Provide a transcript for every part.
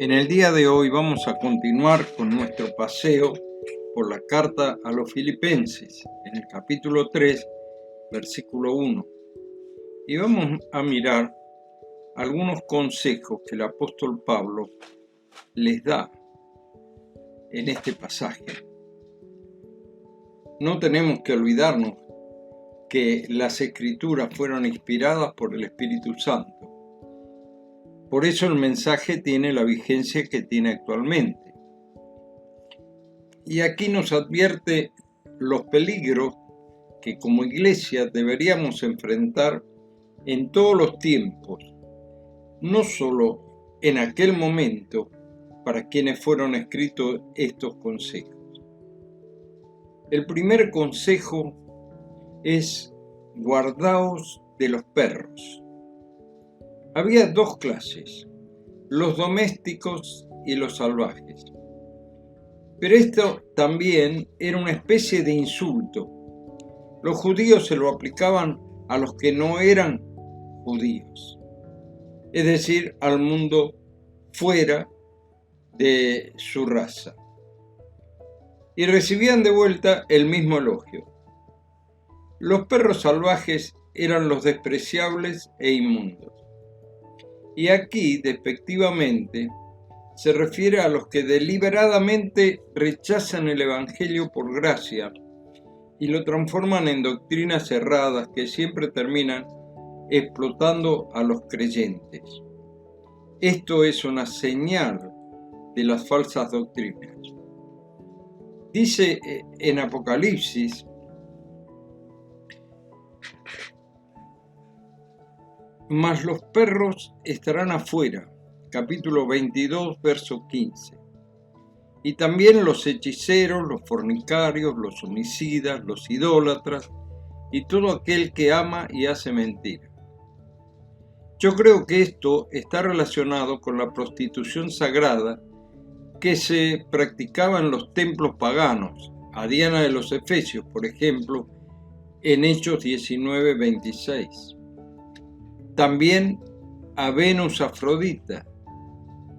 En el día de hoy vamos a continuar con nuestro paseo por la carta a los Filipenses, en el capítulo 3, versículo 1. Y vamos a mirar algunos consejos que el apóstol Pablo les da en este pasaje. No tenemos que olvidarnos que las Escrituras fueron inspiradas por el Espíritu Santo. Por eso el mensaje tiene la vigencia que tiene actualmente. Y aquí nos advierte los peligros que como iglesia deberíamos enfrentar en todos los tiempos, no solo en aquel momento para quienes fueron escritos estos consejos. El primer consejo es: guardaos de los perros. Había dos clases, los domésticos y los salvajes. Pero esto también era una especie de insulto. Los judíos se lo aplicaban a los que no eran judíos, es decir, al mundo fuera de su raza. Y recibían de vuelta el mismo elogio. Los perros salvajes eran los despreciables e inmundos. Y aquí, despectivamente, se refiere a los que deliberadamente rechazan el Evangelio por gracia y lo transforman en doctrinas erradas que siempre terminan explotando a los creyentes. Esto es una señal de las falsas doctrinas. Dice en Apocalipsis: mas los perros estarán afuera, capítulo 22, verso 15. Y también los hechiceros, los fornicarios, los homicidas, los idólatras y todo aquel que ama y hace mentira. Yo creo que esto está relacionado con la prostitución sagrada que se practicaba en los templos paganos, a Diana de los Efesios, por ejemplo, en Hechos 19, 26. También a Venus Afrodita,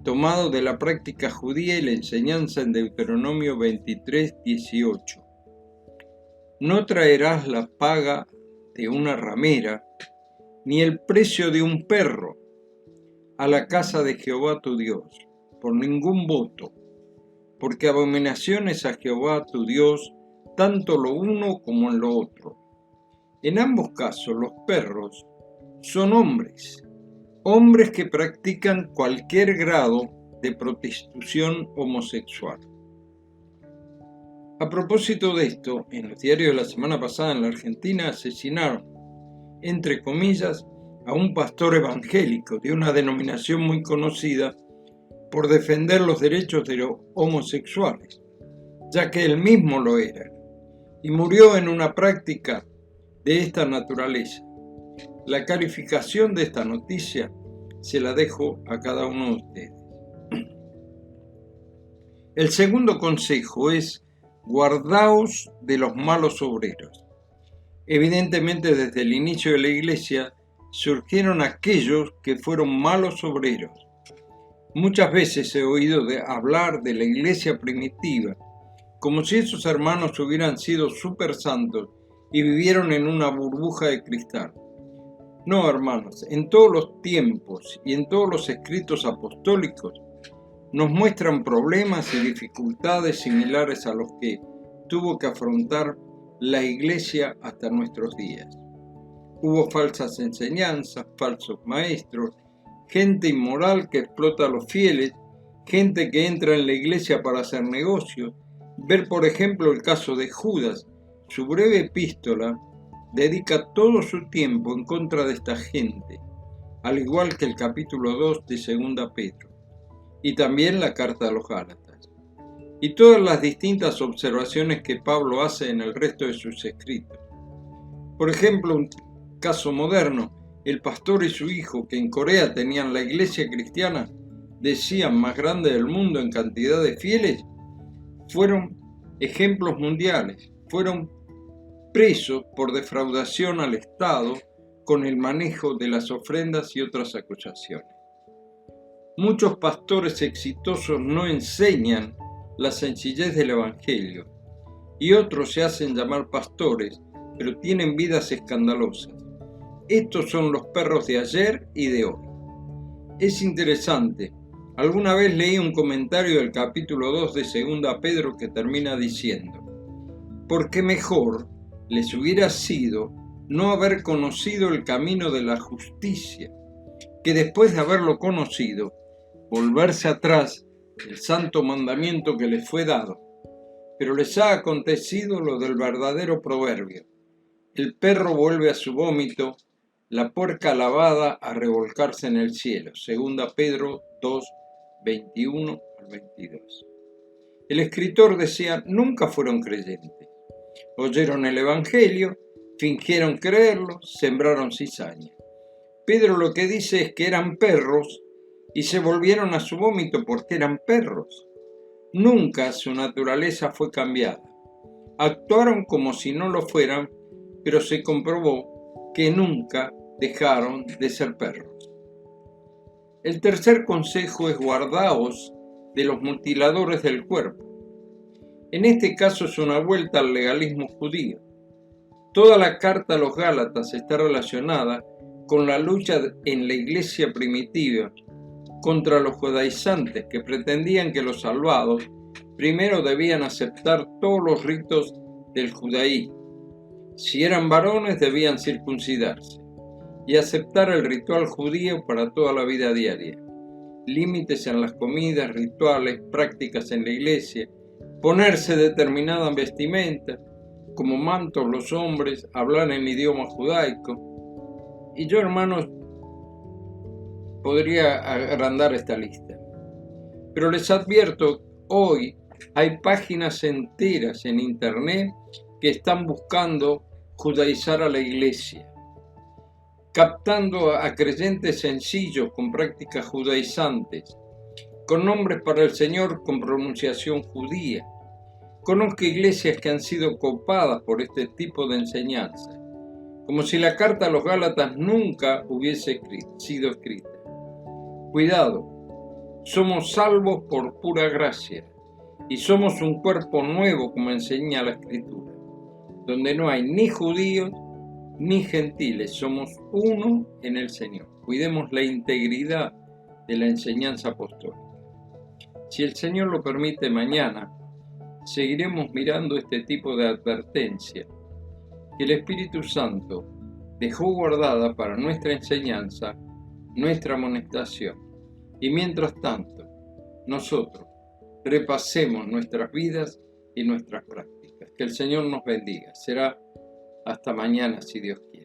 tomado de la práctica judía y la enseñanza en Deuteronomio 23, 18. No traerás la paga de una ramera, ni el precio de un perro, a la casa de Jehová tu Dios, por ningún voto, porque abominación es a Jehová tu Dios, tanto lo uno como en lo otro. En ambos casos los perros son hombres que practican cualquier grado de prostitución homosexual. A propósito de esto, en los diarios de la semana pasada en la Argentina asesinaron, entre comillas, a un pastor evangélico de una denominación muy conocida por defender los derechos de los homosexuales, ya que él mismo lo era, y murió en una práctica de esta naturaleza. La calificación de esta noticia se la dejo a cada uno de ustedes. El segundo consejo es: guardaos de los malos obreros. Evidentemente, desde el inicio de la iglesia surgieron aquellos que fueron malos obreros. Muchas veces he oído hablar de la iglesia primitiva, como si esos hermanos hubieran sido súper santos y vivieron en una burbuja de cristal. No, hermanos, en todos los tiempos y en todos los escritos apostólicos nos muestran problemas y dificultades similares a los que tuvo que afrontar la iglesia hasta nuestros días. Hubo falsas enseñanzas, falsos maestros, gente inmoral que explota a los fieles, gente que entra en la iglesia para hacer negocios. Ver, por ejemplo, el caso de Judas. Su breve epístola dedica todo su tiempo en contra de esta gente, al igual que el capítulo 2 de 2 Pedro, y también la carta a los Gálatas, y todas las distintas observaciones que Pablo hace en el resto de sus escritos. Por ejemplo, un caso moderno: el pastor y su hijo, que en Corea tenían la iglesia cristiana, decían, más grande del mundo en cantidad de fieles, fueron ejemplos mundiales, fueron presos por defraudación al Estado con el manejo de las ofrendas y otras acusaciones. Muchos pastores exitosos no enseñan la sencillez del Evangelio y otros se hacen llamar pastores, pero tienen vidas escandalosas. Estos son los perros de ayer y de hoy. Es interesante. Alguna vez leí un comentario del capítulo 2 de 2 Pedro que termina diciendo: porque mejor les hubiera sido no haber conocido el camino de la justicia, que después de haberlo conocido, volverse atrás del santo mandamiento que les fue dado. Pero les ha acontecido lo del verdadero proverbio: el perro vuelve a su vómito, la puerca lavada a revolcarse en el cielo. 2 Pedro 2, 21 al 22. El escritor decía: nunca fueron creyentes. Oyeron el Evangelio, fingieron creerlo, sembraron cizaña. Pedro lo que dice es que eran perros y se volvieron a su vómito porque eran perros. Nunca su naturaleza fue cambiada. Actuaron como si no lo fueran, pero se comprobó que nunca dejaron de ser perros. El tercer consejo es: guardaos de los mutiladores del cuerpo. En este caso es una vuelta al legalismo judío. Toda la carta a los Gálatas está relacionada con la lucha en la iglesia primitiva contra los judaizantes, que pretendían que los salvados primero debían aceptar todos los ritos del judaísmo. Si eran varones, debían circuncidarse y aceptar el ritual judío para toda la vida diaria. Límites en las comidas, rituales, prácticas en la iglesia, ponerse determinada vestimenta, como mantos los hombres, hablar en idioma judaico. Y yo, hermanos, podría agrandar esta lista. Pero les advierto, hoy hay páginas enteras en internet que están buscando judaizar a la iglesia, captando a creyentes sencillos con prácticas judaizantes, con nombres para el Señor con pronunciación judía. Conozco iglesias que han sido copadas por este tipo de enseñanza, como si la carta a los Gálatas nunca hubiese sido escrita. Cuidado, somos salvos por pura gracia y somos un cuerpo nuevo, como enseña la Escritura, donde no hay ni judíos ni gentiles, somos uno en el Señor. Cuidemos la integridad de la enseñanza apostólica. Si el Señor lo permite, mañana seguiremos mirando este tipo de advertencia que el Espíritu Santo dejó guardada para nuestra enseñanza, nuestra amonestación. Y mientras tanto, nosotros repasemos nuestras vidas y nuestras prácticas. Que el Señor nos bendiga. Será hasta mañana, si Dios quiere.